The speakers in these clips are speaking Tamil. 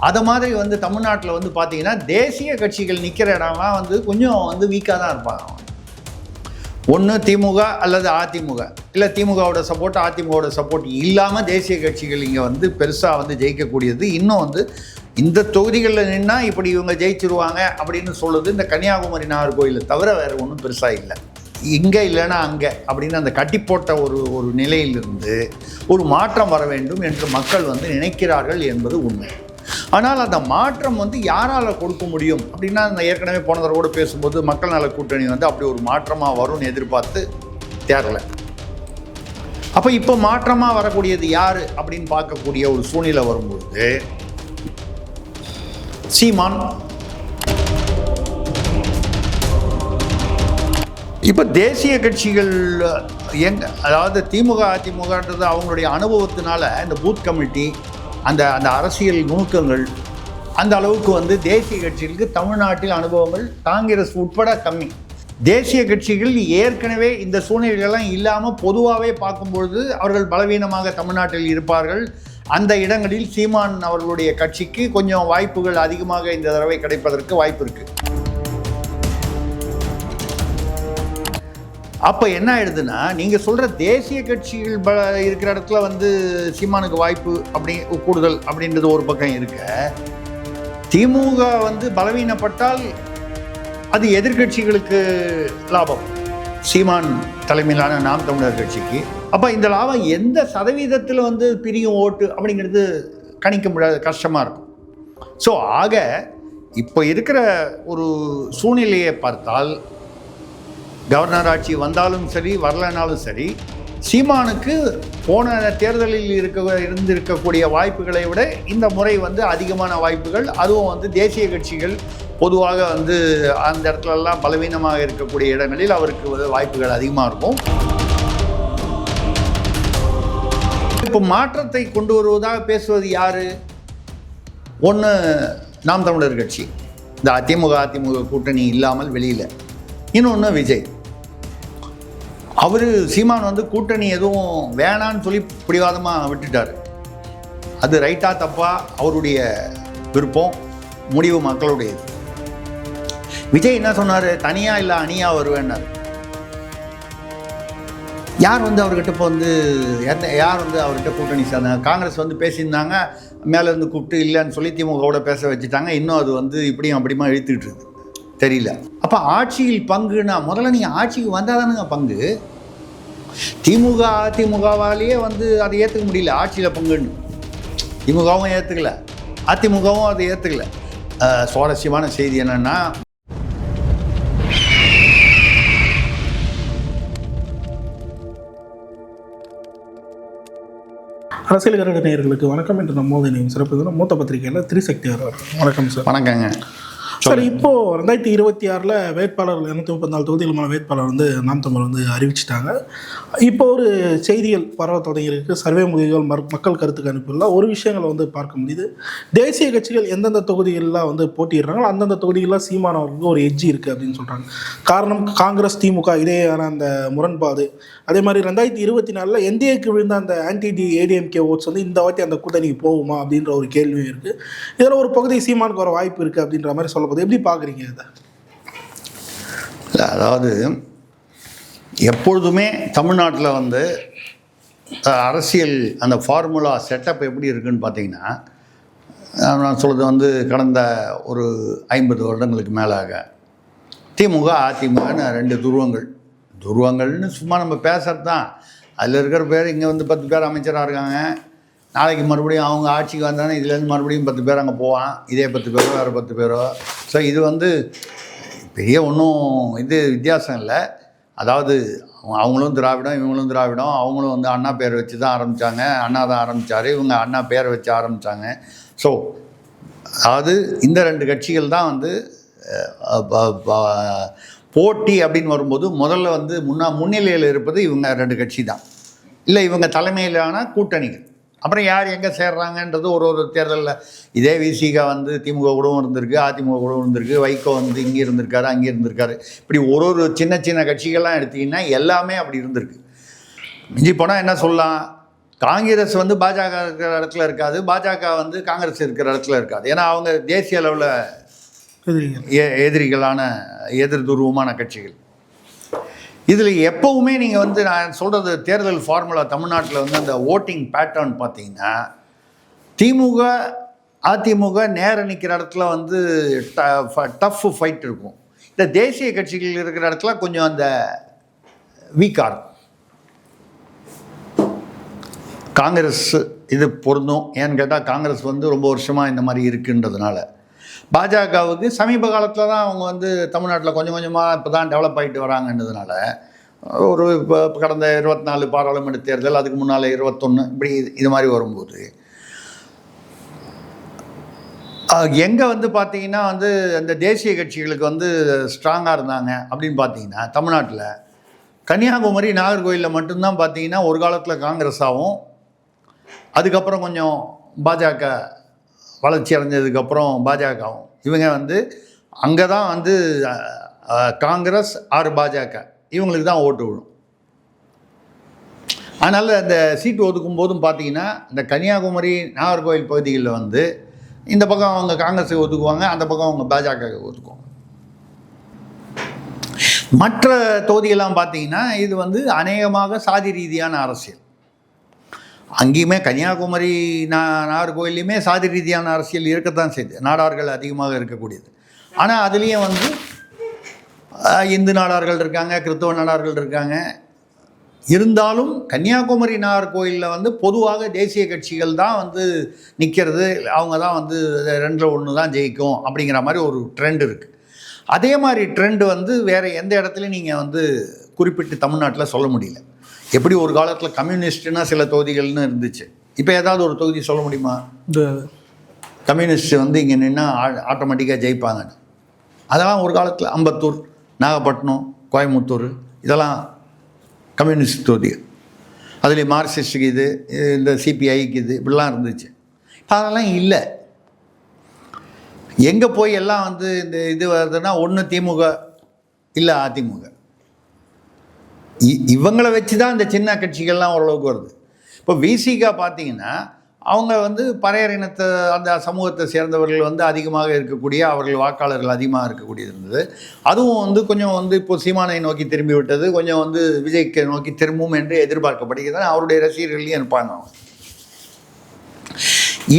அதை மாதிரி வந்து தமிழ்நாட்டில் வந்து பார்த்தீங்கன்னா தேசிய கட்சிகள் நிற்கிற இடம்லாம் வந்து கொஞ்சம் வந்து வீக்காக தான் இருப்பாங்க. ஒன்று திமுக அல்லது அதிமுக, இல்லை திமுகவோட சப்போர்ட் அதிமுகவோட சப்போர்ட் இல்லாமல் தேசிய கட்சிகள் இங்கே வந்து பெருசாக வந்து ஜெயிக்கக்கூடியது. இன்னும் வந்து இந்த தொகுதிகளில் நின்னால் இப்படி இவங்க ஜெயிச்சிருவாங்க அப்படின்னு சொல்லுது இந்த கன்னியாகுமரி நாகர்கோயிலை தவிர வேறு ஒன்றும் பெருசாக இல்லை. இங்கே இல்லைன்னா அங்கே அப்படின்னு அந்த கட்டி போட்ட ஒரு நிலையிலிருந்து ஒரு மாற்றம் வர வேண்டும் என்று மக்கள் வந்து நினைக்கிறார்கள் என்பது உண்மை. ஆனால் அந்த மாற்றம் வந்து யாரால் கொடுக்க முடியும் அப்படின்னா, அந்த ஏற்கனவே போன தடவை கூட பேசும்போது மக்கள் நல கூட்டணி வந்து அப்படி ஒரு மாற்றமாக வரும்னு எதிர்பார்த்து தேரலை. அப்போ இப்போ மாற்றமாக வரக்கூடியது யார் அப்படின்னு பார்க்கக்கூடிய ஒரு சூழ்நிலை வரும்பொழுது சீமான். இப்போ தேசிய கட்சிகள் அதாவது திமுக அதிமுகன்றது அவங்களுடைய அனுபவத்தினால இந்த பூத் கமிட்டி அந்த அரசியல் நுணுக்கங்கள் அந்த அளவுக்கு வந்து தேசிய கட்சிகளுக்கு தமிழ்நாட்டில் அனுபவங்கள் காங்கிரஸ் உட்பட கம்மி. தேசிய கட்சிகள் ஏற்கனவே இந்த சூழ்நிலைகளெல்லாம் இல்லாமல் பொதுவாகவே பார்க்கும்பொழுது அவர்கள் பலவீனமாக தமிழ்நாட்டில் இருப்பார்கள். அந்த இடங்களில் சீமான் அவர்களுடைய கட்சிக்கு கொஞ்சம் வாய்ப்புகள் அதிகமாக இந்த தடவை கிடைப்பதற்கு வாய்ப்பு இருக்குது. அப்போ என்ன ஆயிடுதுன்னா, நீங்கள் சொல்கிற தேசிய கட்சிகள் இருக்கிற இடத்துல வந்து சீமானுக்கு வாய்ப்பு அப்படி கூடுதல் அப்படின்றது ஒரு பக்கம் இருக்க, திமுக வந்து பலவீனப்பட்டால் அது எதிர்கட்சிகளுக்கு லாபம், சீமான் தலைமையிலான நாம் தமிழர் கட்சிக்கு. அப்போ இந்த லாபம் எந்த சதவீதத்தில் வந்து பிரியும் ஓட்டு அப்படிங்கிறது கணிக்க முடியாத கஷ்டமாக இருக்கும். ஸோ ஆக இப்போ இருக்கிற ஒரு சூழ்நிலையை பார்த்தால், கவர்னர் ஆட்சி வந்தாலும் சரி வரலனாலும் சரி, சீமானுக்கு போன தேர்தலில் இருந்திருக்கக்கூடிய வாய்ப்புகளை விட இந்த முறை வந்து அதிகமான வாய்ப்புகள். அதுவும் வந்து தேசிய கட்சிகள் பொதுவாக வந்து அந்த இடத்துலலாம் பலவீனமாக இருக்கக்கூடிய இடங்களில் அவருக்கு வாய்ப்புகள் அதிகமாக இருக்கும். இப்போ மாற்றத்தை கொண்டு வருவதாக பேசுவது யார்? ஒன்று நாம் தமிழர் கட்சி, இந்த அதிமுக கூட்டணி இல்லாமல் வெளியில். இன்னொன்று விஜய். அவர் சீமான் வந்து கூட்டணி எதுவும் வேணான்னு சொல்லி பிடிவாதமாக விட்டுட்டார். அது ரைட்டா தப்பா அவருடைய விருப்பம், முடிவு மக்களுடையது. விஜய் என்ன சொன்னார்? தனியாக இல்லை அணியாக வருவேன்னார். யார் வந்து அவர்கிட்ட இப்போ வந்து யார் வந்து அவர்கிட்ட கூட்டணி சேர்ந்தாங்க? காங்கிரஸ் வந்து பேசியிருந்தாங்க, மேலேருந்து கூப்பிட்டு இல்லைன்னு சொல்லி திமுகவோட பேச வச்சுட்டாங்க. இன்னும் அது வந்து இப்படியும் அப்படியுமா இழுத்துக்கிட்டு இருக்குது, தெரியல. அப்போ ஆட்சியில் பங்குன்னா முதல்ல நீங்கள் ஆட்சிக்கு வந்தால் தானுங்க பங்கு. திமுக அதிமுகவாலேயே வந்து அதை ஏற்றுக்க முடியல ஆட்சியில் பங்குன்னு. திமுகவும் ஏற்றுக்கல, அதிமுகவும் அதை ஏற்றுக்கல. சுவாரஸ்யமான செய்தி என்னென்னா, அரசியல் கருட நேயர்களுக்கு வணக்கம். என்று நம்மோது நீங்கள் சிறப்பு மூத்த பத்திரிகையில் திரிசக்தி அவர். வணக்கம் சார். வணக்கங்க சார். இப்போது 2026 வேட்பாளர் 234 தொகுதிகளுமான வேட்பாளர் வந்து நாம் தமிழ் வந்து அறிவிச்சிட்டாங்க. இப்போ ஒரு செய்திகள் பரவ தொடங்கியிருக்கு. சர்வே முடிவுகள் மக்கள் கருத்துக்கு அனுப்பியுள்ள ஒரு விஷயங்களை வந்து பார்க்க முடியுது. தேசிய கட்சிகள் எந்தெந்த தொகுதிகளெலாம் வந்து போட்டிடுறாங்களோ அந்தந்த தொகுதிகளில் சீமானவர்களுக்கு ஒரு எட்ஜி இருக்குது அப்படின்னு சொல்கிறாங்க. காரணம் காங்கிரஸ் திமுக இடையேயான அந்த முரண்பாடு. அதே மாதிரி 2024 என்டிஏக்கு விழுந்த அந்த ADMK ஓட்ஸ் வந்து இந்த வாட்டி அந்த கூட்டணிக்கு போகுமா அப்படின்ற ஒரு கேள்வியும் இருக்குது. இதில் ஒரு பகுதி சீமானுக்கு வர வாய்ப்பு இருக்குது அப்படின்ற மாதிரி சொல்லப்படுது. எப்படி பார்க்குறீங்க இதை? அதாவது எப்பொழுதுமே தமிழ்நாட்டில் வந்து அரசியல் அந்த ஃபார்முலா செட்டப் எப்படி இருக்குதுன்னு பார்த்தீங்கன்னா, நான் சொல்கிறது வந்து கடந்த ஒரு 50 வருடங்களுக்கு மேலாக திமுக அதிமுகன்னு 2 துருவங்கள்னு சும்மா நம்ம பேசுகிறது தான். அதில் இருக்கிற பேர் இங்கே வந்து 10 பேர் அமைச்சராக இருக்காங்க. நாளைக்கு மறுபடியும் அவங்க ஆட்சிக்கு வந்தாங்கன்னா இதுலேருந்து மறுபடியும் 10 பேர் அங்கே போவான். இதே 10 பேரோ வேறு 10 பேரோ. ஸோ இது வந்து பெரிய ஒன்றும் வித்தியாசம் இல்லை. அதாவது அவங்களும் திராவிடம், இவங்களும் திராவிடம். அவங்களும் வந்து அண்ணா பேர் வச்சு தான் ஆரம்பித்தாங்க, அண்ணா தான் ஆரம்பித்தார், இவங்க அண்ணா பேரை வச்சு ஆரம்பித்தாங்க. ஸோ அதாவது இந்த 2 கட்சிகள் தான் வந்து போட்டி அப்படின்னு வரும்போது முதல்ல வந்து முன்னிலையில் இருப்பது இவங்க 2 கட்சி தான். இல்லை இவங்க தலைமையிலான கூட்டணிகள். அப்புறம் யார் எங்கே சேர்றாங்கன்றது ஒரு தேர்தலில் இதே விசிக வந்து திமுக கூடவும் இருந்திருக்கு, அதிமுக கூடவும் இருந்திருக்கு, வைகோ வந்து இங்கே இருந்திருக்காரு, அங்கே இருந்திருக்காரு. இப்படி ஒரு சின்ன கட்சிகள்லாம் எடுத்திங்கன்னா எல்லாமே அப்படி இருந்திருக்கு. மிஞ்சி போனால் என்ன சொல்லலாம், காங்கிரஸ் வந்து பாஜக இருக்கிற இடத்துல இருக்காது, பாஜக வந்து காங்கிரஸ் இருக்கிற இடத்துல இருக்காது. ஏன்னா அவங்க தேசிய அளவில் எதிரிகளான எதிர்துருவமான கட்சிகள். இதில் எப்போவுமே நீங்கள் வந்து நான் சொல்கிறது தேர்தல் ஃபார்முலா தமிழ்நாட்டில் வந்து அந்த ஓட்டிங் பேட்டர்ன் பார்த்தீங்கன்னா திமுக அதிமுக நேர நிற்கிற இடத்துல வந்து டஃப் ஃபைட் இருக்கும். இந்த தேசிய கட்சிகள் இருக்கிற இடத்துல கொஞ்சம் அந்த வீக்காக இருக்கும். காங்கிரஸ் இது பொருந்தும். ஏன்னு கேட்டால் காங்கிரஸ் வந்து ரொம்ப வருஷமாக இந்த மாதிரி இருக்குன்றதுனால. பாஜகவுக்கு சமீப காலத்தில் தான் அவங்க வந்து தமிழ்நாட்டில் கொஞ்சம் கொஞ்சமாக இப்போ தான் டெவலப் ஆகிட்டு வராங்கன்றதுனால ஒரு இப்போ கடந்த 24 பாராளுமன்ற தேர்தல், அதுக்கு முன்னால் 21 இப்படி இது மாதிரி வரும்போது எங்கே வந்து பார்த்தீங்கன்னா வந்து அந்த தேசிய கட்சிகளுக்கு வந்து ஸ்ட்ராங்காக இருந்தாங்க அப்படின்னு பார்த்தீங்கன்னா தமிழ்நாட்டில் கன்னியாகுமரி நாகர்கோயிலில் மட்டும்தான் பார்த்தீங்கன்னா ஒரு காலத்தில் காங்கிரஸாகவும் அதுக்கப்புறம் கொஞ்சம் பாஜக வளர்ச்சி அடைஞ்சதுக்கப்புறம் பாஜகவும் இவங்க வந்து அங்கே தான் வந்து காங்கிரஸ் ஆர் பாஜக இவங்களுக்கு தான் ஓட்டு விடும். அதனால் அந்த சீட்டு ஒதுக்கும் போதும் பார்த்தீங்கன்னா இந்த கன்னியாகுமரி நாகர்கோவில் பகுதிகளில் வந்து இந்த பக்கம் அவங்க காங்கிரஸை ஒதுக்குவாங்க, அந்த பக்கம் அவங்க பாஜக ஒதுக்குவாங்க. மற்ற தொகுதியெல்லாம் பார்த்தீங்கன்னா இது வந்து அநேகமாக சாதி ரீதியான அரசியல். அங்கேயுமே கன்னியாகுமரி நாகர்கோயிலையுமே சாதி ரீதியான அரசியல் இருக்கத்தான் செய்யுது, நாடார்கள் அதிகமாக இருக்கக்கூடியது. ஆனால் அதுலேயும் வந்து இந்து நாடார்கள் இருக்காங்க, கிறிஸ்தவ நாடார்கள் இருக்காங்க. இருந்தாலும் கன்னியாகுமரி நாகர்கோயிலில் வந்து பொதுவாக தேசிய கட்சிகள் தான் வந்து நிற்கிறது, அவங்க தான் வந்து 2ல் 1 தான் ஜெயிக்கும் அப்படிங்கிற மாதிரி ஒரு ட்ரெண்ட் இருக்குது. அதே மாதிரி ட்ரெண்டு வந்து வேறு எந்த இடத்துலையும் நீங்கள் வந்து குறிப்பிட்டு தமிழ்நாட்டில் சொல்ல முடியல. எப்படி ஒரு காலத்தில் கம்யூனிஸ்ட்னா சில தொகுதிகள்னு இருந்துச்சு, இப்போ ஏதாவது ஒரு தொகுதி சொல்ல முடியுமா இந்த கம்யூனிஸ்ட் வந்து இங்கே நின்னா ஆட்டோமேட்டிக்காக ஜெயிப்பாங்கன்னு? அதெல்லாம் ஒரு காலத்தில் அம்பத்தூர், நாகப்பட்டினம், கோயம்புத்தூர் இதெல்லாம் கம்யூனிஸ்ட் தொகுதிகள். அதுலேயும் மார்க்சிஸ்டுக்கு இது, இந்த சிபிஐக்கு இது, இப்படிலாம் இருந்துச்சு. இப்போ அதெல்லாம் இல்லை. எங்கே போய் எல்லாம் வந்து இந்த இது வருதுன்னா ஒன்று திமுக இல்லை அதிமுக, இவங்களை வச்சு தான் இந்த சின்ன கட்சிகள்லாம் ஓரளவுக்கு வருது. இப்போ விசிகா பார்த்தீங்கன்னா அவங்க வந்து பறையர் இனத்தை அந்த சமூகத்தை சேர்ந்தவர்கள் வந்து அதிகமாக இருக்கக்கூடிய, அவர்கள் வாக்காளர்கள் அதிகமாக இருக்கக்கூடியது இருந்தது. அதுவும் வந்து கொஞ்சம் வந்து இப்போ சீமானை நோக்கி திரும்பி விட்டது, கொஞ்சம் வந்து விஜய்க்கு நோக்கி திரும்பும் என்று எதிர்பார்க்கப்படுகிறது. அவருடைய ரசிகர்களையும் இருப்பாங்க.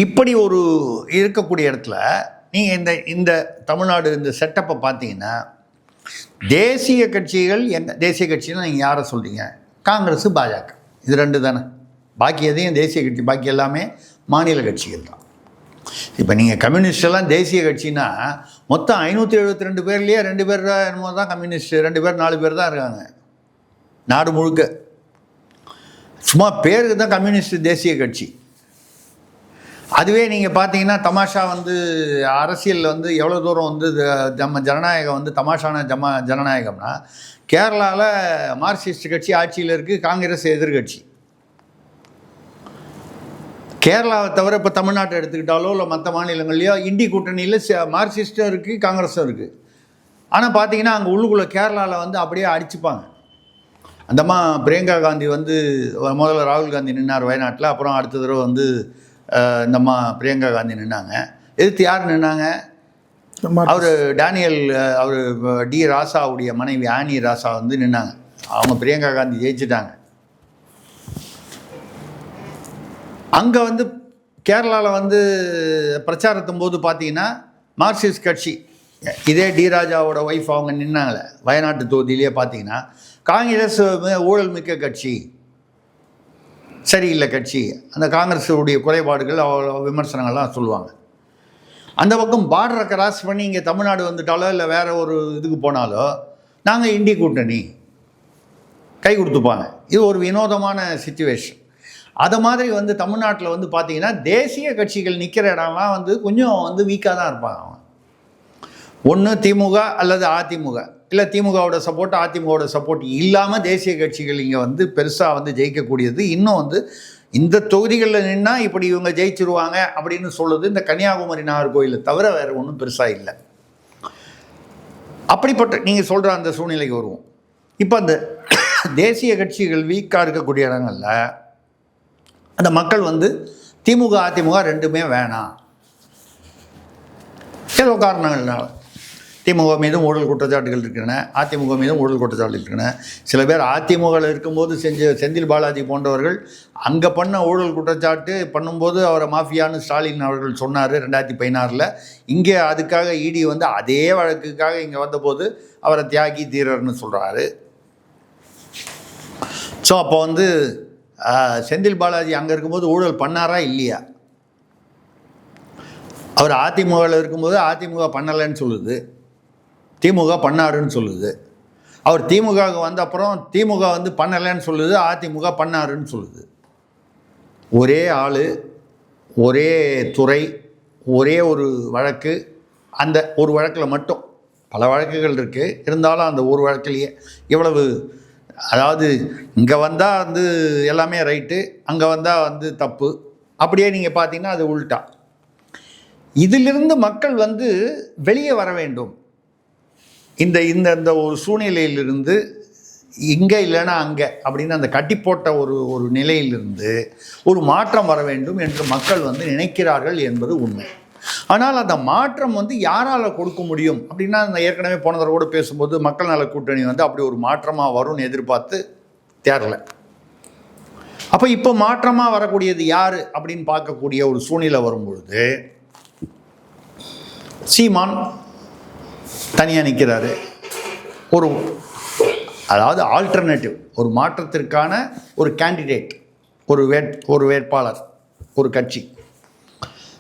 இப்படி ஒரு இருக்கக்கூடிய இடத்துல நீங்கள் இந்த தமிழ்நாடு இந்த செட்டப்பை பார்த்தீங்கன்னா தேசிய கட்சிகள் என்ன தேசிய கட்சின்னு நீங்கள் யாரை சொல்கிறீங்க? காங்கிரஸ், பாஜக, இது 2 தானே. பாக்கி எதையும் தேசிய கட்சி, பாக்கி எல்லாமே மாநில கட்சிகள் தான். இப்போ நீங்கள் கம்யூனிஸ்ட் எல்லாம் தேசிய கட்சின்னா மொத்தம் 572 பேர்லேயே 2 பேர் தான் என்னமோ தான் கம்யூனிஸ்ட், 2 பேர் 4 பேர் தான் இருக்காங்க நாடு முழுக்க. சும்மா பேருக்கு தான் கம்யூனிஸ்ட் தேசிய கட்சி. அதுவே நீங்கள் பார்த்தீங்கன்னா தமாஷா வந்து அரசியலில் வந்து எவ்வளோ தூரம் வந்து நம்ம ஜனநாயகம் வந்து தமாஷான ஜனநாயகம்னா, கேரளாவில் மார்க்சிஸ்ட் கட்சி ஆட்சியில் இருக்குது, காங்கிரஸ் எதிர்கட்சி. கேரளாவை தவிர இப்போ தமிழ்நாட்டை எடுத்துக்கிட்டாலோ இல்லை மற்ற மாநிலங்கள்லையோ இண்டி கூட்டணியில் மார்க்சிஸ்ட்டும் இருக்குது, காங்கிரஸும் இருக்குது. ஆனால் பார்த்தீங்கன்னா அங்கே உள்ளுக்குள்ளே கேரளாவில் வந்து அப்படியே அடிச்சுப்பாங்க. அந்தம்மா பிரியங்கா காந்தி வந்து முதல்ல ராகுல் காந்தி நின்னார் வயநாட்டில், அப்புறம் அடுத்த தடவை வந்து இந்தம்மா பிரியங்கா காந்தி நின்னாங்க. எதிர்த்து யார் நின்னாங்க? அவர் டேனியல், அவர் டி ராசாவுடைய மனைவி ஆனி ராசா வந்து நின்னாங்க. அவங்க பிரியங்கா காந்தி ஜெயிச்சிட்டாங்க. அங்கே வந்து கேரளாவில் வந்து பிரச்சாரத்தும் போது பார்த்தீங்கன்னா மார்க்சிஸ்ட் கட்சி, இதே டி ராஜாவோட ஒய்ஃப் அவங்க நின்னாங்களே வயநாட்டு தொகுதியிலேயே பார்த்தீங்கன்னா, காங்கிரஸ் ஊழல் மிக்க கட்சி, சரியில்லை கட்சி, அந்த காங்கிரஸுடைய குறைபாடுகள் விமர்சனங்கள்லாம் சொல்லுவாங்க. அந்த பக்கம் பார்டரை கிராஸ் பண்ணி இங்கே தமிழ்நாடு வந்துட்டாலோ இல்லை வேறு ஒரு இதுக்கு போனாலோ நாங்கள் இண்டி கூட்டணி கை கொடுத்துப்பாங்க. இது ஒரு வினோதமான சிச்சுவேஷன். அதை மாதிரி வந்து தமிழ்நாட்டில் வந்து பார்த்திங்கன்னா தேசிய கட்சிகள் நிற்கிற இடம்லாம் வந்து கொஞ்சம் வந்து வீக்காக தான் இருப்பாங்க. அவங்க ஒன்று திமுக அல்லது அதிமுக, இல்லை திமுகவோட சப்போர்ட் அதிமுகவோட சப்போர்ட் இல்லாமல் தேசிய கட்சிகள் இங்கே வந்து பெருசாக வந்து ஜெயிக்கக்கூடியது. இன்னும் வந்து இந்த தொகுதிகளில் நின்னால் இப்படி இவங்க ஜெயிச்சிருவாங்க அப்படின்னு சொல்லுது இந்த கன்னியாகுமரி நாகர்கோயிலை தவிர வேறு ஒன்றும் பெருசாக இல்லை. அப்படிப்பட்ட நீங்கள் சொல்கிற அந்த சூழ்நிலைக்கு வருவோம். இப்போ அந்த தேசிய கட்சிகள் வீக்காக இருக்கக்கூடிய இடங்களில் அந்த மக்கள் வந்து திமுக அதிமுக ரெண்டுமே வேணாம், ஏதோ காரணங்கள்னால. திமுக மீதும் ஊழல் குற்றச்சாட்டுகள் இருக்கின்றன, அதிமுக மீதும் ஊழல் குற்றச்சாட்டுகள் இருக்கின்றன. சில பேர் அதிமுகவில் இருக்கும்போது செந்தில் பாலாஜி போன்றவர்கள் அங்கே பண்ண ஊழல் குற்றச்சாட்டு பண்ணும்போது அவரை மாஃபியான்னு ஸ்டாலின் அவர்கள் சொன்னார் 2016. இங்கே அதுக்காக இடி வந்து அதே வழக்குக்காக இங்கே வந்தபோது அவரை தியாகி தீரர்னு சொல்கிறாரு. ஸோ அப்போ வந்து செந்தில் பாலாஜி அங்கே இருக்கும்போது ஊழல் பண்ணாரா இல்லையா? அவர் அதிமுகவில் இருக்கும்போது அதிமுக பண்ணலைன்னு சொல்லுது, திமுக பண்ணாருன்னு சொல்லுது. அவர் திமுகவுக்கு வந்த அப்புறம் திமுக வந்து பண்ணலைன்னு சொல்லுது, அதிமுக பண்ணாருன்னு சொல்லுது. ஒரே ஆள், ஒரே துறை, ஒரே ஒரு வழக்கு. அந்த ஒரு வழக்கில் மட்டும் பல வழக்குகள் இருக்குது, இருந்தாலும் அந்த ஒரு வழக்கிலேயே இவ்வளவு, அதாவது இங்கே வந்தால் வந்து எல்லாமே ரைட்டு, அங்கே வந்தால் வந்து தப்பு. அப்படியே நீங்கள் பார்த்தீங்கன்னா அது உள்டா. இதிலிருந்து மக்கள் வந்து வெளியே வர வேண்டும். இந்த இந்த இந்த ஒரு சூழ்நிலையிலிருந்து இங்கே இல்லைன்னா அங்கே அப்படின்னு அந்த கட்டி போட்ட ஒரு நிலையிலிருந்து ஒரு மாற்றம் வர வேண்டும் என்று மக்கள் வந்து நினைக்கிறார்கள் என்பது உண்மை. ஆனால் அந்த மாற்றம் வந்து யாரால் கொடுக்க முடியும் அப்படின்னா, அந்த ஏற்கனவே போன தடவை கூட பேசும்போது மக்கள் நல கூட்டணி வந்து அப்படி ஒரு மாற்றமாக வரும்னு எதிர்பார்த்து தேரலை. அப்போ இப்போ மாற்றமாக வரக்கூடியது யார் அப்படின்னு பார்க்கக்கூடிய ஒரு சூழ்நிலை வரும்பொழுது சீமான் தனியாக நிற்கிறாரு. அதாவது ஆல்டர்னேட்டிவ், ஒரு மாற்றத்திற்கான ஒரு கேண்டிடேட், ஒரு வேட்பாளர், ஒரு கட்சி.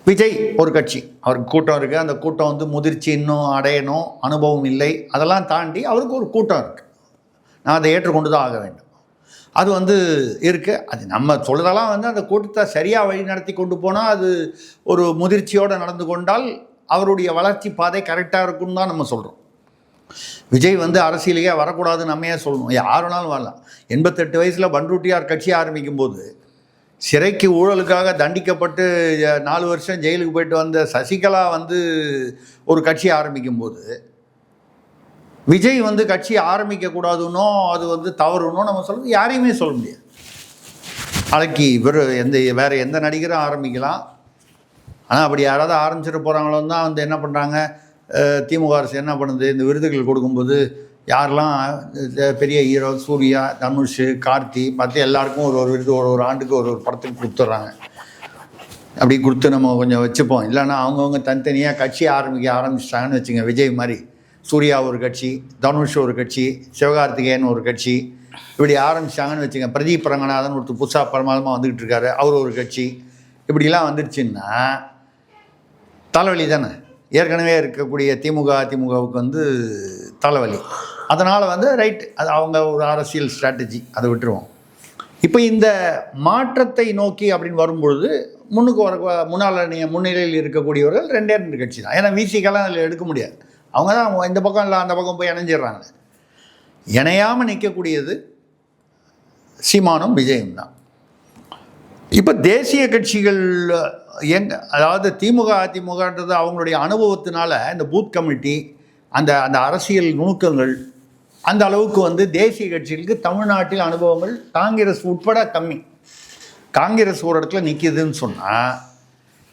விஜய் ஒரு கட்சி, அவருக்கு கூட்டம் இருக்குது. அந்த கூட்டம் வந்து முதிர்ச்சி இன்னும் அடையணும், அனுபவம் இல்லை, அதெல்லாம் தாண்டி அவருக்கு ஒரு கூட்டம் இருக்குது. நான் அதை ஏற்றுக்கொண்டு தான் ஆக வேண்டும். அது வந்து இருக்குது. அது நம்ம சொல்கிறதெல்லாம் வந்து அந்த கூட்டத்தை சரியாக வழி நடத்தி கொண்டு போனால், அது ஒரு முதிர்ச்சியோடு நடந்து கொண்டால் அவருடைய வளர்ச்சி பாதை கரெக்டாக இருக்குன்னு தான் நம்ம சொல்கிறோம். விஜய் வந்து அரசியலையே வரக்கூடாதுன்னு நம்மையே சொல்லணும். யார் வேணாலும் வரலாம். 88 வயசில் பண்ருட்டியார் கட்சி ஆரம்பிக்கும் போது சிறைக்கு ஊழலுக்காக தண்டிக்கப்பட்டு 4 வருஷம் ஜெயிலுக்கு போயிட்டு வந்த சசிகலா வந்து ஒரு கட்சி ஆரம்பிக்கும் போது விஜய் வந்து கட்சி ஆரம்பிக்கக்கூடாதுன்னோ அது வந்து தவறுனோ நம்ம சொல்கிறது யாரையுமே சொல்ல முடியாது. நாளைக்கு வேறு எந்த நடிகரும் ஆரம்பிக்கலாம். ஆனால் அப்படி யாராவது ஆரம்பிச்சிட்டு போகிறாங்களோன்னு தான் வந்து என்ன பண்ணுறாங்க, திமுக அரசு என்ன பண்ணுது, இந்த விருதுகள் கொடுக்கும்போது யாரெல்லாம் பெரிய ஹீரோ, சூர்யா, தனுஷ், கார்த்தி பார்த்து எல்லாருக்கும் ஒரு விருது ஒரு ஆண்டுக்கு ஒரு படத்துக்கு கொடுத்துட்றாங்க. அப்படி கொடுத்து நம்ம கொஞ்சம் வச்சுப்போம். இல்லைன்னா அவங்கவுங்க தனித்தனியாக கட்சி ஆரம்பிச்சிட்டாங்கன்னு வச்சுங்க. விஜய் மாதிரி சூர்யா ஒரு கட்சி, தனுஷ் ஒரு கட்சி, சிவகார்த்திகேயன் ஒரு கட்சி, இப்படி ஆரம்பிச்சிட்டாங்கன்னு வச்சுங்க. பிரதீப் ரங்கநாதன் ஒருத்தர் புதுசாக பிரமாதமாக வந்துக்கிட்டு இருக்காரு, அவர் ஒரு கட்சி. இப்படிலாம் வந்துருச்சுன்னா தலைவலி தானே. ஏற்கனவே இருக்கக்கூடிய அதிமுகவுக்கு வந்து தலைவலி. அதனால் வந்து ரைட், அது அவங்க ஒரு அரசியல் ஸ்ட்ராட்டஜி, அதை விட்டுருவோம். இப்போ இந்த மாற்றத்தை நோக்கி அப்படின்னு வரும்பொழுது முன்னிலையில் இருக்கக்கூடியவர்கள் 2 கட்சி தான். ஏன்னா விசிகெல்லாம் அதில் எடுக்க முடியாது. அவங்க தான் இந்த பக்கம் இல்லை அந்த பக்கம் போய் இணைஞ்சிடுறாங்க. இணையாமல் நிற்கக்கூடியது சீமானும் விஜயும் தான். இப்போ தேசிய கட்சிகள் அதாவது திமுக அதிமுகன்றது அவங்களுடைய அனுபவத்தினால இந்த பூத் கமிட்டி, அந்த அரசியல் நுணுக்கங்கள் அந்த அளவுக்கு வந்து தேசிய கட்சிகளுக்கு தமிழ்நாட்டில் அனுபவங்கள் காங்கிரஸ் உட்பட கம்மி. காங்கிரஸ் ஒரு இடத்துல நிற்கிதுன்னு சொன்னால்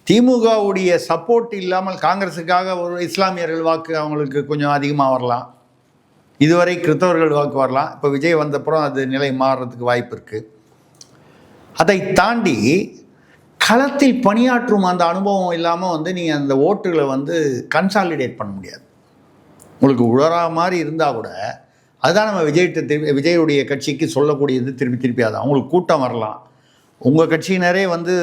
திமுகவுடைய சப்போர்ட் இல்லாமல் காங்கிரஸுக்காக ஒரு இஸ்லாமியர்கள் வாக்கு அவங்களுக்கு கொஞ்சம் அதிகமாக வரலாம், இதுவரை கிறிஸ்தவர்கள் வாக்கு வரலாம். இப்போ விஜய் வந்தப்புறம் அது நிலை மாறுறதுக்கு வாய்ப்பு இருக்குது. அதை தாண்டி களத்தில் பணியாற்றும் அந்த அனுபவம் இல்லாமல் வந்து நீங்கள் அந்த ஓட்டுகளை வந்து கன்சாலிடேட் பண்ண முடியாது. உங்களுக்கு உழறா மாதிரி இருந்தால் கூட அதுதான் நம்ம விஜயுடைய கட்சிக்கு சொல்லக்கூடியது. திருப்பி அதான் அவங்களுக்கு கூட்டம் வரலாம், உங்கள் கட்சியினரே வந்து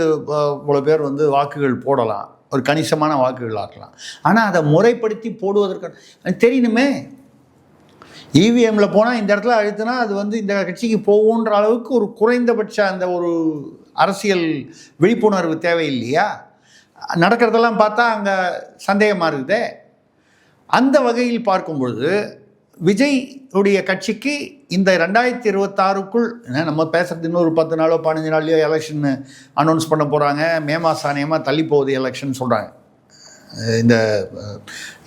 இவ்வளோ பேர் வந்து வாக்குகள் போடலாம், ஒரு கணிசமான வாக்குகள் ஆக்கலாம். ஆனால் அதை முறைப்படுத்தி போடுவதற்கு தெரியணுமே. இவிஎம்மில் போனால் இந்த இடத்துல அழுத்தினா அது வந்து இந்த கட்சிக்கு போகுன்ற அளவுக்கு ஒரு குறைந்தபட்ச அந்த ஒரு அரசியல் விழிப்புணர்வு தேவை இல்லையா? நடக்கிறதெல்லாம் பார்த்தா அங்கே சந்தேகமாக இருக்குதே. அந்த வகையில் பார்க்கும்பொழுது விஜய் உடைய கட்சிக்கு இந்த 2026க்குள் நம்ம பேசுகிறது இன்னொரு 10 நாளோ 15 நாள்லையோ எலெக்ஷன் அனௌன்ஸ் பண்ண போகிறாங்க. மே மாதம் அநேகமாக தள்ளி போகுது எலெக்ஷன் சொல்கிறாங்க. இந்த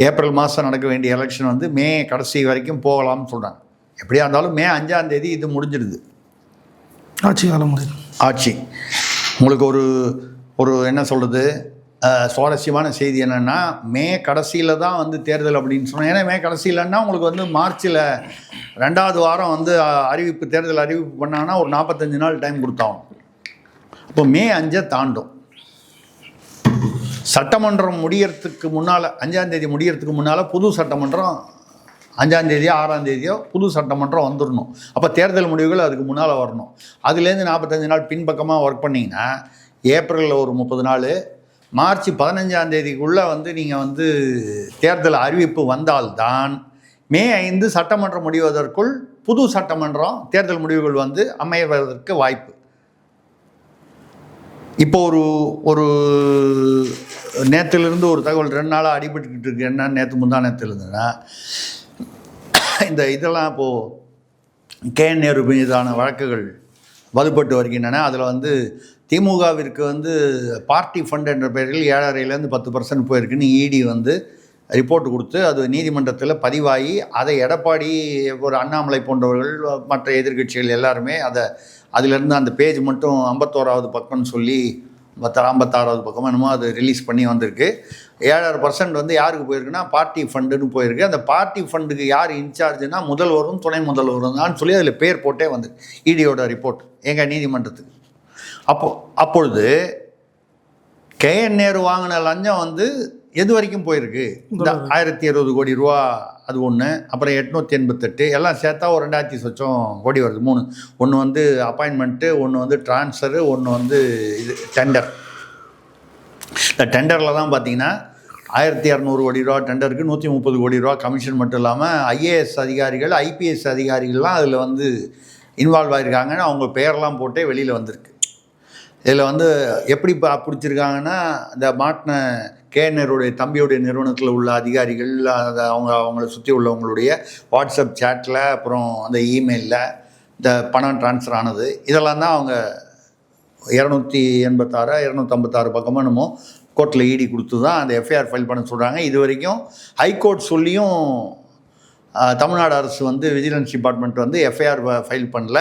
ஏப்ரல் மாதம் நடக்க வேண்டிய எலெக்ஷன் வந்து மே கடைசி வரைக்கும் போகலாம்னு சொல்கிறாங்க. எப்படியா இருந்தாலும் மே 5ஆம் தேதி இது முடிஞ்சிடுது, ஆட்சி காலம் முடியும். ஆட்சி உங்களுக்கு ஒரு என்ன சொல்கிறது, சுவாரஸ்யமான செய்தி என்னென்னா, மே கடைசியில் தான் வந்து தேர்தல் அப்படின்னு சொன்னேன். ஏன்னா மே கடைசியிலன்னா உங்களுக்கு வந்து மார்ச்சில் 2வது வாரம் வந்து தேர்தல் அறிவிப்பு பண்ணாங்கன்னா ஒரு 45 நாள் டைம் கொடுத்தாங்க. அப்போ மே 5 தாண்டும். சட்டமன்றம் முடியறதுக்கு முன்னால் 5ஆம் தேதி முடியறதுக்கு முன்னால் புது சட்டமன்றம் 5ஆம் தேதியோ 6ஆம் தேதியோ புது சட்டமன்றம் வந்துடணும். அப்போ தேர்தல் முடிவுகள் அதுக்கு முன்னால் வரணும். அதுலேருந்து 45 நாள் பின்பக்கமாக ஒர்க் பண்ணிங்கன்னா ஏப்ரலில் ஒரு 30 நாள், மார்ச் 15ஆம் தேதிக்குள்ளே வந்து நீங்கள் வந்து தேர்தல் அறிவிப்பு வந்தால்தான் மே 5 சட்டமன்றம் முடிவதற்குள் புது சட்டமன்றம் தேர்தல் முடிவுகள் வந்து அமைவதற்கு வாய்ப்பு. இப்போ ஒரு நேற்றுலேருந்து ஒரு தகவல் 2 நாளாக அடிபட்டுக்கிட்டு இருக்கு. என்ன, நேற்று முந்தா நேற்றுலேருந்துன்னா, இந்த இதெல்லாம் இப்போது KN நேரு மீதான வழக்குகள் வலுப்பட்டு வருகின்றன. அதில் வந்து திமுகவிற்கு வந்து பார்ட்டி ஃபண்ட் என்ற பெயரில் 7.5% 10% போயிருக்குன்னு இடி வந்து ரிப்போர்ட் கொடுத்து அது நீதிமன்றத்தில் பதிவாகி அதை எடப்பாடி, ஒரு அண்ணாமலை போன்றவர்கள், மற்ற எதிர்கட்சிகள் எல்லாருமே அதிலிருந்து அந்த பேஜ் மட்டும் 51வது பக்கம்னு சொல்லி 56வது பக்கமாக என்னமோ அது ரிலீஸ் பண்ணி வந்திருக்கு. 7.5% வந்து யாருக்கு போயிருக்குன்னா பார்ட்டி ஃபண்டுன்னு போயிருக்கு. அந்த பார்ட்டி ஃபண்டுக்கு யார் இன்சார்ஜுன்னா முதல்வரும் துணை முதல்வரும் தான் சொல்லி அதில் பேர் போட்டே வந்திருக்கு இடியோட ரிப்போர்ட் எங்கள் நீதிமன்றத்துக்கு. அப்பொழுது KN நேரு வாங்கின லஞ்சம் வந்து எது வரைக்கும் போயிருக்கு? இந்த 1060 கோடி ரூபா அது ஒன்று, அப்புறம் 888 எல்லாம் சேர்த்தா ஒரு 2000 சொச்சம் கோடி வருது. 3, ஒன்று வந்து அப்பாயின்மெண்ட்டு, ஒன்று வந்து ட்ரான்ஸ்ஃபரு, ஒன்று வந்து இது டெண்டர். இந்த டெண்டரில் தான் பார்த்தீங்கன்னா 1200 கோடி ரூபா டெண்டருக்கு, 130 கோடி ரூபா கமிஷன் மட்டும் இல்லாமல் IAS அதிகாரிகள், IPS அதிகாரிகள்லாம் அதில் வந்து இன்வால்வ் ஆகிருக்காங்கன்னு அவங்க பெயரெல்லாம் போட்டே வெளியில் வந்திருக்கு. இதில் வந்து எப்படி பிடிச்சிருக்காங்கன்னா, இந்த மாட்டின KN நேருடைய தம்பியுடைய நிறுவனத்தில் உள்ள அதிகாரிகள், அவங்கள சுற்றி உள்ளவங்களுடைய வாட்ஸ்அப் சேட்டில், அப்புறம் அந்த இமெயிலில் இந்த பணம் ட்ரான்ஸ்ஃபர் ஆனது, இதெல்லாம் தான் அவங்க 286 256 பக்கமாக என்னமோ கோர்ட்டில் இடி கொடுத்து தான் அந்த எஃப்ஐஆர் ஃபைல் பண்ண சொல்கிறாங்க. இது வரைக்கும் ஹைகோர்ட் சொல்லியும் தமிழ்நாடு அரசு வந்து விஜிலன்ஸ் டிபார்ட்மெண்ட் வந்து எஃப்ஐஆர் ஃபைல் பண்ணல.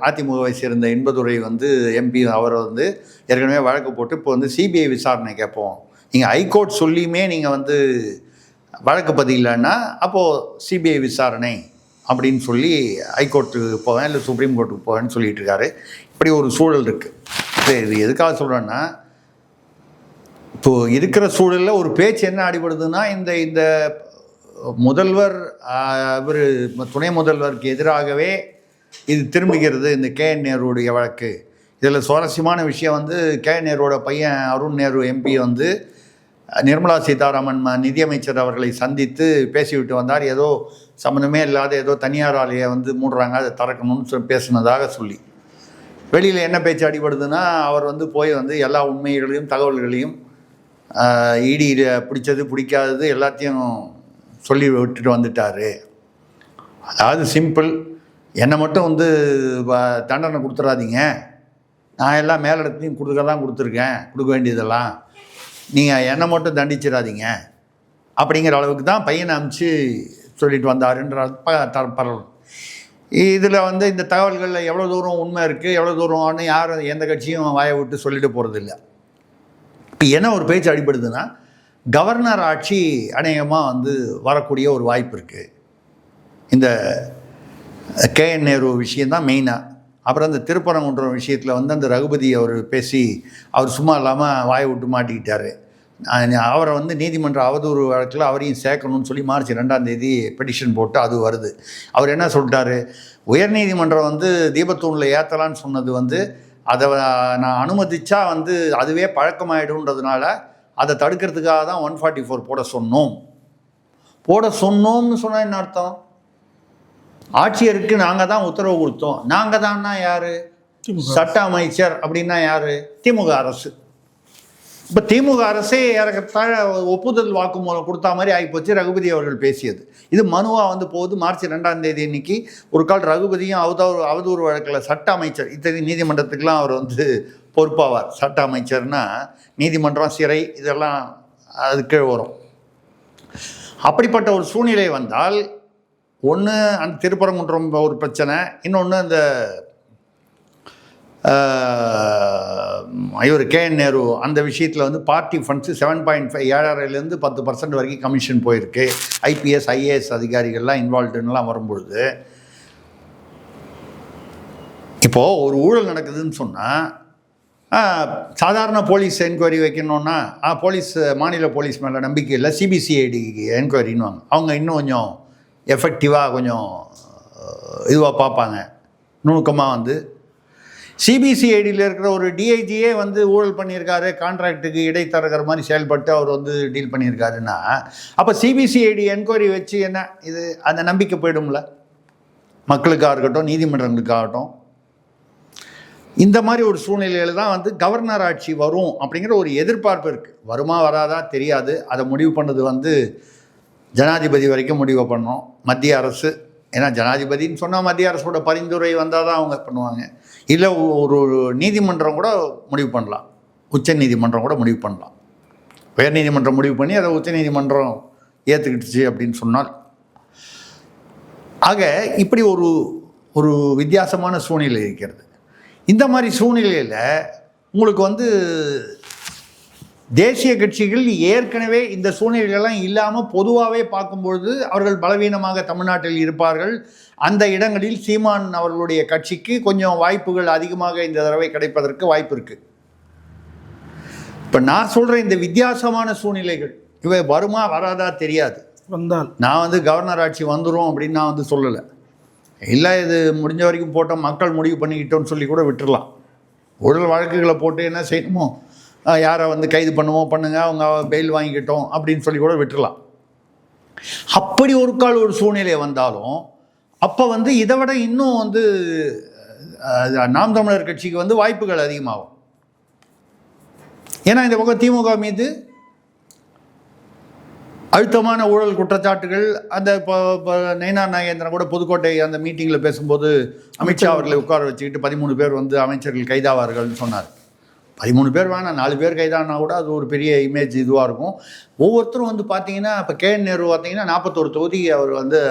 அதிமுகவை சேர்ந்த இன்பதுரை வந்து MP, அவர் வந்து ஏற்கனவே வழக்கு போட்டு இப்போ வந்து CBI விசாரணை கேட்போம். நீங்கள் ஹைகோர்ட் சொல்லியுமே நீங்கள் வந்து வழக்கு பதியலைன்னா அப்போது CBI விசாரணை அப்படின்னு சொல்லி ஹைகோர்ட்டுக்கு போவேன், இல்லை சுப்ரீம் கோர்ட்டுக்கு போவேன்னு சொல்லிட்டு இருக்காரு. இப்படி ஒரு சூழல் இருக்குது. இது எதுக்காக சொல்கிறேன்னா, இப்போது இருக்கிற சூழலில் ஒரு பேச்சு என்ன அடிபடுதுன்னா, இந்த முதல்வர் இவர் துணை முதல்வருக்கு எதிராகவே இது திரும்புகிறது இந்த KN நேருடைய வழக்கு. இதில் சுவாரஸ்யமான விஷயம் வந்து KN நேருவோட பையன் அருண் நேரு MP வந்து நிர்மலா சீதாராமன் நிதியமைச்சர் அவர்களை சந்தித்து பேசிவிட்டு வந்தார். ஏதோ சம்மந்தமே இல்லாத ஏதோ தனியார் ஆலையை வந்து மூடுறாங்க, அதை திறக்கணும்னு பேசுனதாக சொல்லி வெளியில் என்ன பேச்சு அடிபடுதுன்னா, அவர் வந்து போய் வந்து எல்லா உண்மைகளையும் தகவல்களையும் இடி பிடிச்சது பிடிக்காதது எல்லாத்தையும் சொல்லி விட்டுட்டு வந்துட்டார். அதாவது சிம்பிள், என்னை மட்டும் வந்து தண்டனை கொடுத்துடாதீங்க, நான் எல்லாம் மேலிடத்துலையும் கொடுத்துருக்கேன், கொடுக்க வேண்டியதெல்லாம், நீங்கள் என்னை மட்டும் தண்டிச்சிடாதீங்க அப்படிங்கிற அளவுக்கு தான் பையனை அனுப்பிச்சு சொல்லிட்டு வந்தாருன்ற பரவல். இதில் வந்து இந்த தகவல்களில் எவ்வளோ தூரம் உண்மை இருக்குது, எவ்வளோ தூரம்னு யாரும் எந்த கட்சியும் வாயை விட்டு சொல்லிட்டு போகிறதில்ல. இப்போ என்ன ஒரு பேச்சு அடிபடுதுன்னா, கவர்னர் ஆட்சி அநேகமாக வந்து வரக்கூடிய ஒரு வாய்ப்பு இருக்குது. இந்த KN நேரு விஷயந்தான் மெயினாக. அப்புறம் அந்த திருப்பரங்குன்றம் விஷயத்தில் வந்து அந்த ரகுபதி அவர் பேசி அவர் சும்மா இல்லாமல் வாயை விட்டு மாட்டிக்கிட்டார். அவரை வந்து நீதிமன்ற அவதூறு வழக்கில் அவரையும் சேர்க்கணும்னு சொல்லி மார்ச் 2ஆம் தேதி பெட்டிஷன் போட்டு அது வருது. அவர் என்ன சொல்லிட்டாரு, உயர்நீதிமன்றம் வந்து தீபத்தூணில் ஏற்றலான்னு சொன்னது வந்து அதை நான் அனுமதிச்சா வந்து அதுவே பழக்கமாயிடும்ன்றதுனால அதை தடுக்கிறதுக்காக தான் 144 போட சொன்னோம்னு சொன்னால் என்ன அர்த்தம்? ஆட்சியருக்கு நாங்கள் தான் உத்தரவு கொடுத்தோம். நாங்கள் தான்னா யார்? சட்ட அமைச்சர் அப்படின்னா யார்? திமுக அரசு. இப்போ திமுக அரசே ஏறத்தாழ ஒப்புதல் வாக்குமூலம் கொடுத்தா மாதிரி ஆகிப்போச்சு ரகுபதி அவர்கள் பேசியது. இது மனுவாக வந்து போகுது. மார்ச் 2ஆம் தேதி அன்னைக்கு ஒரு கால் ரகுபதியும் அவதூறு வழக்கில் சட்ட அமைச்சர், இத்தகைய நீதிமன்றத்துக்கெலாம் அவர் வந்து பொறுப்பாவார். சட்ட அமைச்சர்னா நீதிமன்றம், சிறை இதெல்லாம் அது கீழே வரும். அப்படிப்பட்ட ஒரு சூழ்நிலை வந்தால், ஒன்று அந்த திருப்பரங்குன்றம் ஒரு பிரச்சனை, இன்னொன்று அந்த இவர் KN நேரு அந்த விஷயத்தில் வந்து பார்ட்டி ஃபண்ட்ஸு 7.5 7.5லேருந்து 10% வரைக்கும் கமிஷன் போயிருக்கு. IPS IAS அதிகாரிகள்லாம் இன்வால்வ்டுன்னெலாம் வரும்பொழுது இப்போது ஒரு ஊழல் நடக்குதுன்னு சொன்னால் சாதாரண போலீஸ் என்கொயரி வைக்கணுன்னா போலீஸ் மாநில போலீஸ் மேலே நம்பிக்கை இல்லை, CBCID என்கொயரின்னுவாங்க. அவங்க இன்னும் கொஞ்சம் எஃபெக்டிவாக கொஞ்சம் இதுவாக பார்ப்பாங்க, நுணுக்கமாக வந்து CBCIDயில் இருக்கிற ஒரு DIGயே வந்து ஊழல் பண்ணியிருக்காரு, கான்ட்ராக்டுக்கு இடைத்தரகர் மாதிரி செயல்பட்டு அவர் வந்து டீல் பண்ணியிருக்காருன்னா அப்போ CBCID என்கொயரி வச்சு என்ன இது அந்த நம்பிக்கை போயிடும்ல மக்களுக்காக இருக்கட்டும் நீதிமன்றங்களுக்காகட்டும். இந்த மாதிரி ஒரு சூழ்நிலையில் தான் வந்து கவர்னர் ஆட்சி வரும் அப்படிங்கிற ஒரு எதிர்பார்ப்பு இருக்குது. வருமா வராதா தெரியாது. அதை முடிவு பண்ணது வந்து ஜனாதிபதி வரைக்கும் முடிவு பண்ணோம், மத்திய அரசு. ஏன்னா ஜனாதிபதின்னு சொன்னால் மத்திய அரசோட பரிந்துரை வந்தால் தான் அவங்க பண்ணுவாங்க. இல்லை ஒரு நீதிமன்றம் கூட முடிவு பண்ணலாம், உச்ச நீதிமன்றம் கூட முடிவு பண்ணலாம். உயர் நீதிமன்றம் முடிவு பண்ணி அதை உச்ச நீதிமன்றம் ஏற்றுக்கிட்டுச்சு அப்படின்னு சொன்னால். ஆக இப்படி ஒரு ஒரு வித்தியாசமான சூழ்நிலை இருக்கிறது. இந்த மாதிரி சூழ்நிலையில் உங்களுக்கு வந்து தேசிய கட்சிகள் ஏற்கனவே இந்த சூழ்நிலைகளெல்லாம் இல்லாமல் பொதுவாகவே பார்க்கும்பொழுது அவர்கள் பலவீனமாக தமிழ்நாட்டில் இருப்பார்கள். அந்த இடங்களில் சீமான் அவர்களுடைய கட்சிக்கு கொஞ்சம் வாய்ப்புகள் அதிகமாக இந்த தடவை கிடைப்பதற்கு வாய்ப்பு இருக்குது. இப்போ நான் சொல்கிற இந்த வித்தியாசமான சூழ்நிலைகள் இவை வருமா வராதா தெரியாது. வந்தால் நான் வந்து கவர்னர் ஆட்சி வந்துடும் அப்படின்னு நான் வந்து சொல்லலை. இல்லை இது முடிஞ்ச வரைக்கும் போட்டோம், மக்கள் முடிவு பண்ணிக்கிட்டோன்னு சொல்லி கூட விட்டுடலாம். ஊழல் வழக்குகளை போட்டு என்ன செய்யணுமோ, யாரை வந்து கைது பண்ணுங்க, அவங்க பெயில் வாங்கிக்கிட்டோம் அப்படின்னு சொல்லி கூட விட்டுடலாம். அப்படி ஒரு கால் ஒரு சூழ்நிலை வந்தாலும் அப்போ வந்து இதை விட இன்னும் வந்து நாம் தமிழர் கட்சிக்கு வந்து வாய்ப்புகள் அதிகமாகும். ஏன்னா இந்த பக்கம் திமுக மீது அழுத்தமான ஊழல் குற்றச்சாட்டுகள். அந்த இப்போ நயினார் நாகேந்திரன் கூட புதுக்கோட்டை அந்த மீட்டிங்கில் பேசும்போது அமித்ஷா அவர்களை உட்கார வச்சுக்கிட்டு 13 பேர் வந்து அமைச்சர்கள் கைதாவார்கள்னு சொன்னார். 13 பேர் வேணாம், 4 பேர் கைதானா கூட அது ஒரு பெரிய இமேஜ் இதுவாக இருக்கும். ஒவ்வொருத்தரும் வந்து பார்த்தீங்கன்னா இப்போ KN நேரு பார்த்தீங்கன்னா 41 தொகுதி அவர் வந்து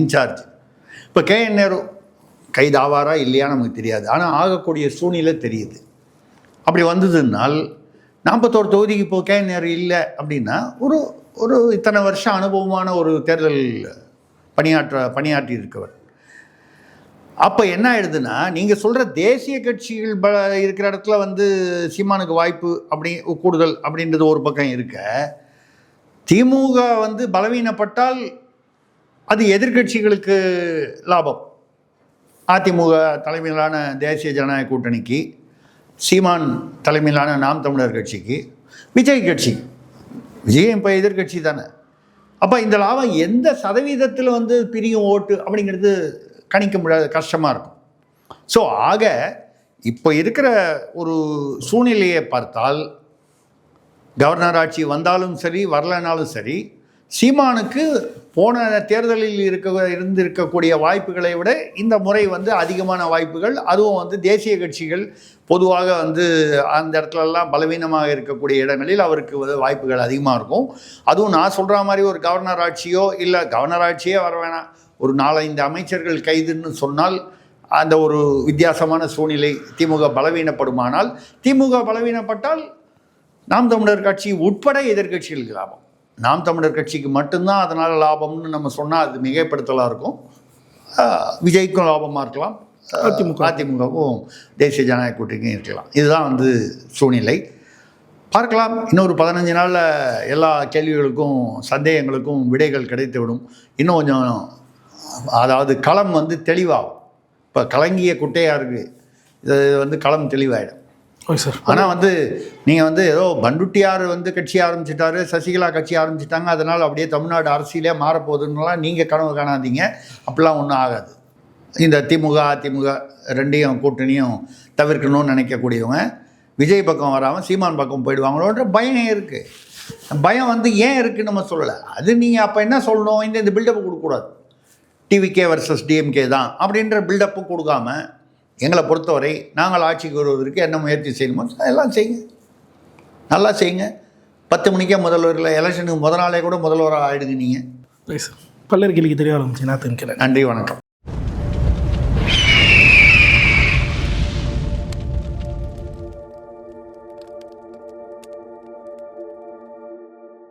இன்சார்ஜ். இப்போ KN நேரு கைதாவாரா இல்லையா நமக்கு தெரியாது, ஆனால் ஆகக்கூடிய சூழ்நிலை தெரியுது. அப்படி வந்ததுனால் 41 தொகுதிக்கு இப்போ KN நேரு இல்லை அப்படின்னா ஒரு ஒரு இத்தனை வருஷம் அனுபவமான ஒரு தேர்தல் பணியாற்றி இருக்கவர். அப்போ என்ன ஆயிடுதுன்னா நீங்கள் சொல்கிற தேசிய கட்சிகள் இருக்கிற இடத்துல வந்து சீமானுக்கு வாய்ப்பு அப்படி கூடுதல் அப்படின்றது ஒரு பக்கம் இருக்க, திமுக வந்து பலவீனப்பட்டால் அது எதிர்கட்சிகளுக்கு லாபம். அதிமுக தலைமையிலான தேசிய ஜனநாயக கூட்டணிக்கு, சீமான் தலைமையிலான நாம் தமிழர் கட்சிக்கு, விஜய் கட்சி, விஜய் இப்போ எதிர்கட்சி தானே. அப்போ இந்த லாபம் எந்த சதவீதத்தில் வந்து பிரியும் ஓட்டு அப்படிங்கிறது கணிக்க முடியாத கஷ்டமாக இருக்கும். ஸோ ஆக இப்போ இருக்கிற ஒரு சூழ்நிலையை பார்த்தால் கவர்னர் ஆட்சி வந்தாலும் சரி வரலைனாலும் சரி, சீமானுக்கு போன தேர்தலில் இருந்திருக்கக்கூடிய வாய்ப்புகளை விட இந்த முறை வந்து அதிகமான வாய்ப்புகள். அதுவும் வந்து தேசிய கட்சிகள் பொதுவாக வந்து அந்த இடத்துலலாம் பலவீனமாக இருக்கக்கூடிய இடங்களில் அவருக்கு வந்து வாய்ப்புகள் அதிகமாக இருக்கும். அதுவும் நான் சொல்கிற மாதிரி ஒரு கவர்னர் ஆட்சியோ இல்லை கவர்னர் ஆட்சியே வர வேணாம், ஒரு 4-5 அமைச்சர்கள் கைதுன்னு சொன்னால் அந்த ஒரு வித்தியாசமான சூழ்நிலை திமுக பலவீனப்படுமானால், திமுக பலவீனப்பட்டால் நாம் தமிழர் கட்சி உட்பட எதிர்கட்சிகளுக்கு லாபம். நாம் தமிழர் கட்சிக்கு மட்டும்தான் அதனால் லாபம்னு நம்ம சொன்னால் அது மிகைப்படுத்தலாக இருக்கும். விஜய்க்கும் லாபமாக இருக்கலாம், அதிமுகவும் தேசிய ஜனநாயக கூட்டணிக்கும் இருக்கலாம். இதுதான் வந்து சூழ்நிலை. பார்க்கலாம், இன்னொரு 15 நாளில் எல்லா கேள்விகளுக்கும் சந்தேகங்களுக்கும் விடைகள் கிடைத்துவிடும். இன்னும் கொஞ்சம் அதாவது களம் வந்து தெளிவாகும். இப்போ கலங்கிய குட்டையாக இருக்குது, இது வந்து களம் தெளிவாயிடும். சார், ஆனால் வந்து நீங்கள் வந்து ஏதோ பண்டுட்டியார் வந்து கட்சி ஆரம்பிச்சிட்டாரு, சசிகலா கட்சி ஆரம்பிச்சிட்டாங்க, அதனால் அப்படியே தமிழ்நாடு அரசியலே மாறப்போகுதுன்னெலாம் நீங்கள் கனவு காணாதீங்க. அப்படிலாம் ஒன்றும் ஆகாது. இந்த திமுக அதிமுக ரெண்டையும் கூட்டணியும் தவிர்க்கணும்னு நினைக்கக்கூடியவங்க விஜய் பக்கம் வராமல் சீமான் பக்கம் போயிடுவாங்களோன்ற பயம் இருக்குது. பயம் வந்து ஏன் இருக்குதுன்னு நம்ம சொல்லலை. அது நீங்கள் அப்போ என்ன சொல்லணும், இந்த பில்டப்பு கொடுக்கக்கூடாது. டிவிகே வர்சஸ் டிஎம்கே தான் அப்படின்ற பில்டப்பு கொடுக்காம எங்களை பொறுத்தவரை நாங்கள் ஆட்சிக்கு வருவதற்கு என்ன முயற்சி செய்யணுமோ எல்லாம் செய்யுங்க, நல்லா செய்யுங்க. 10 மணிக்கே முதல்வரில் எலெக்ஷனுக்கு முதல் நாளே கூட முதல்வராக ஆகிடுங்க நீங்கள். பல்லர் கேள்விக்கு தெரிய ஆரம்பிச்சு. நான் தெரிவிக்கிறேன். நன்றி, வணக்கம்.